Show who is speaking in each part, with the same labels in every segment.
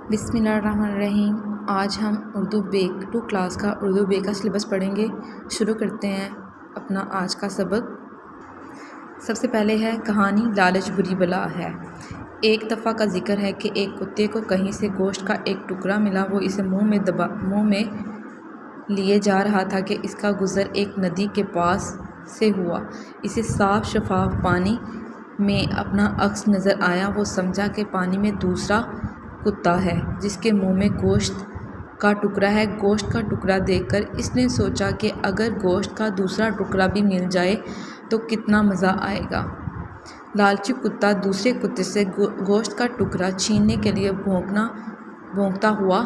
Speaker 1: बिस्मिल्लाहिर्रहमानिर्रहीम। आज हम उर्दू बेक 2 क्लास का उर्दू बेक का सिलेबस पढ़ेंगे। शुरू करते हैं अपना आज का सबक। सबसे पहले है कहानी लालच बुरी बला है। एक दफ़ा का जिक्र है कि एक कुत्ते को कहीं से गोश्त का एक टुकड़ा मिला। वो इसे मुंह में लिए जा रहा था कि इसका गुज़र एक नदी के पास से हुआ। इसे साफ शफाफ पानी में अपना अक्स नज़र आया। वो समझा कि पानी में दूसरा कुत्ता है जिसके मुंह में गोश्त का टुकड़ा है। गोश्त का टुकड़ा देखकर इसने सोचा कि अगर गोश्त का दूसरा टुकड़ा भी मिल जाए तो कितना मज़ा आएगा। लालची कुत्ता दूसरे कुत्ते से गोश्त का टुकड़ा छीनने के लिए भौंकता हुआ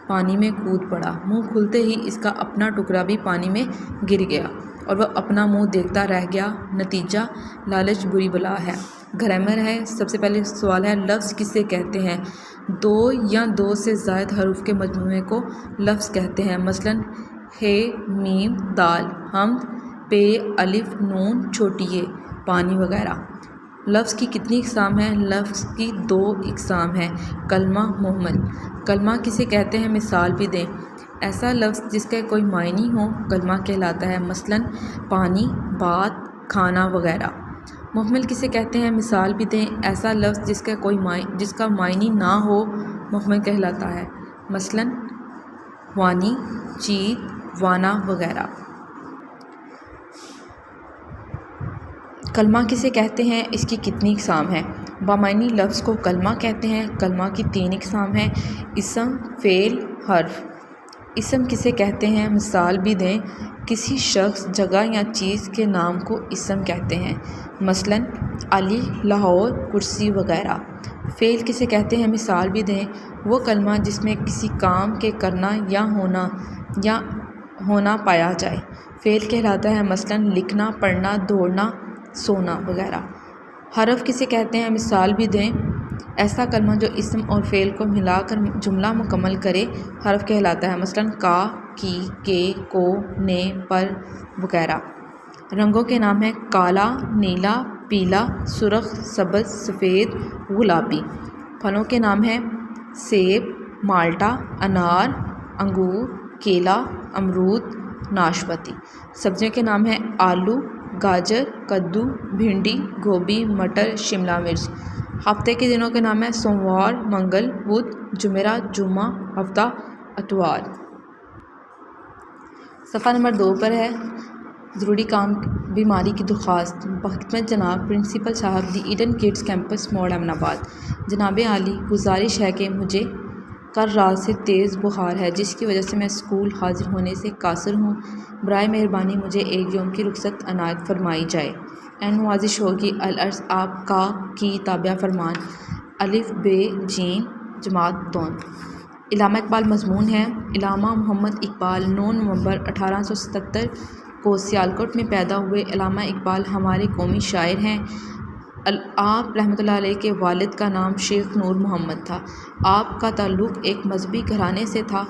Speaker 1: पानी में कूद पड़ा। मुंह खुलते ही इसका अपना टुकड़ा भी पानी में गिर गया और वह अपना मुंह देखता रह गया। नतीजा लालच बुरी बला है। ग्रामर है। सबसे पहले सवाल है लफ्ज़ किसे कहते हैं। 2 या 2 से ज़ायद हरूफ के मजमूए को लफ्ज़ कहते हैं। मसलन हे मीम दाल, हम पे अलिफ नून छोटी ये, पानी वगैरह। लफ्ज़ की कितनी इक़साम है। लफ्ज़ की 2 इक़साम है। कलमा मुहम्मल। कलमा किसे कहते हैं, मिसाल भी दें। ऐसा लफ्ज़ जिसका कोई मायनी हो कलमा कहलाता है। मसलन पानी, बात, खाना वगैरह। मुहम्मल किसे कहते हैं, मिसाल भी दें। ऐसा लफ्ज़ जिसका मायनी ना हो मुहम्मल कहलाता है। मसलन वानी, चीत, वाना वगैरह। कलमा किसे कहते हैं, इसकी कितनी इक़साम है। बामायनी लफ्ज़ को कलमा कहते हैं। कलमा की 3 इक़साम है। इसम, फ़ेल, हर्फ। इसम किसे कहते हैं, मिसाल भी दें। किसी शख्स, जगह या चीज़ के नाम को इसम कहते हैं। मसलन अली, लाहौर, कुर्सी वगैरह। फ़ेल किसे कहते हैं, मिसाल भी दें। वो कलमा जिसमें किसी काम के करना या होना पाया जाए फ़ेल कहलाता है। मसलन लिखना, पढ़ना, दौड़ना, सोना वगैरह। हरफ किसे कहते हैं, मिसाल भी दें। ऐसा कलमा जो इसम और फ़ेल को मिलाकर जुमला मुकम्मल करे हरफ कहलाता है। मसलन का, की, के, को, ने, पर वगैरह। रंगों के नाम हैं काला, नीला, पीला, सुर्ख, सब्ज़, सफ़ेद, गुलाबी। फलों के नाम हैं सेब, माल्टा, अनार, अंगूर, केला, अमरूद, नाशपाती। सब्जियों के नाम हैं आलू, गाजर, कद्दू, भिंडी, गोभी, मटर, शिमला मिर्च। हफ्ते के दिनों के नाम हैं सोमवार, मंगल, बुध, जुमेरात, जुम्मा, हफ्ता, अतवार। सफ़ा नंबर 2 पर है ज़रूरी काम बीमारी की दरख्वास्त। बख़िदमत जनाब प्रिंसिपल साहब, दी ईडन किड्स कैंपस मोड़ अमनाबाद। जनाब आली, गुजारिश है कि मुझे कल रात से तेज़ बुखार है जिसकी वजह से मैं स्कूल हाजिर होने से कासिर हूँ। बराए मेहरबानी मुझे 1 यौम की रुख्सत अनायत फरमाई जाए। नवाजिश होगी अलअर्ज़ आप का की ताबिया फरमान। अलिफ बे जीन जमात दोन। इलामा इकबाल मज़मून है। इलामा मोहम्मद इकबाल 9 नवंबर 1877 को सियालकोट में पैदा हुए। इलामा इकबाल हमारे कौमी शायर हैं। आप रहमतुल्लाह अलैह के वालिद का नाम शेख नूर मोहम्मद था। आपका ताल्लुक़ एक मजहबी घराने से था।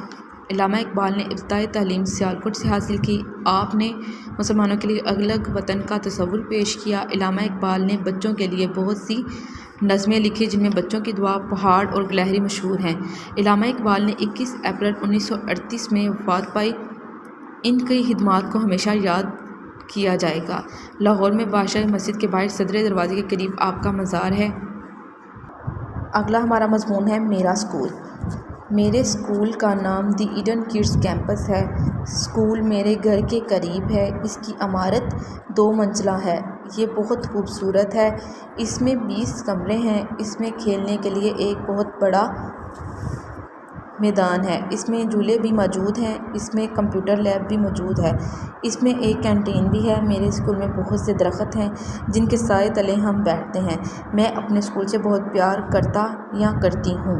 Speaker 1: इलामा इकबाल ने इब्तिदाई तालीम सियालकोट से हासिल की। आपने मुसलमानों के लिए अलग वतन का तसव्वुर पेश किया। इलामा इकबाल ने बच्चों के लिए बहुत सी नज़में लिखी जिनमें बच्चों की दुआ, पहाड़ और गिलहरी मशहूर हैं। इलामा इकबाल ने 21 अप्रैल 1938 में वफ़ात पाई। इनकी खिदमात को हमेशा याद किया जाएगा। लाहौर में बादशाह मस्जिद के बाहर सदर दरवाज़े के करीब आपका मज़ार है। अगला हमारा मज़मून है मेरा स्कूल। मेरे स्कूल का नाम दी ईडन किड्स कैंपस है। स्कूल मेरे घर के करीब है। इसकी इमारत 2 मंजिला है। ये बहुत खूबसूरत है। इसमें 20 कमरे हैं। इसमें खेलने के लिए एक बहुत बड़ा मैदान है। इसमें झूले भी मौजूद हैं। इसमें कंप्यूटर लैब भी मौजूद है। इसमें एक कैंटीन भी है। मेरे स्कूल में बहुत से दरख्त हैं जिनके साए तले हम बैठते हैं। मैं अपने स्कूल से बहुत प्यार करता या करती हूँ।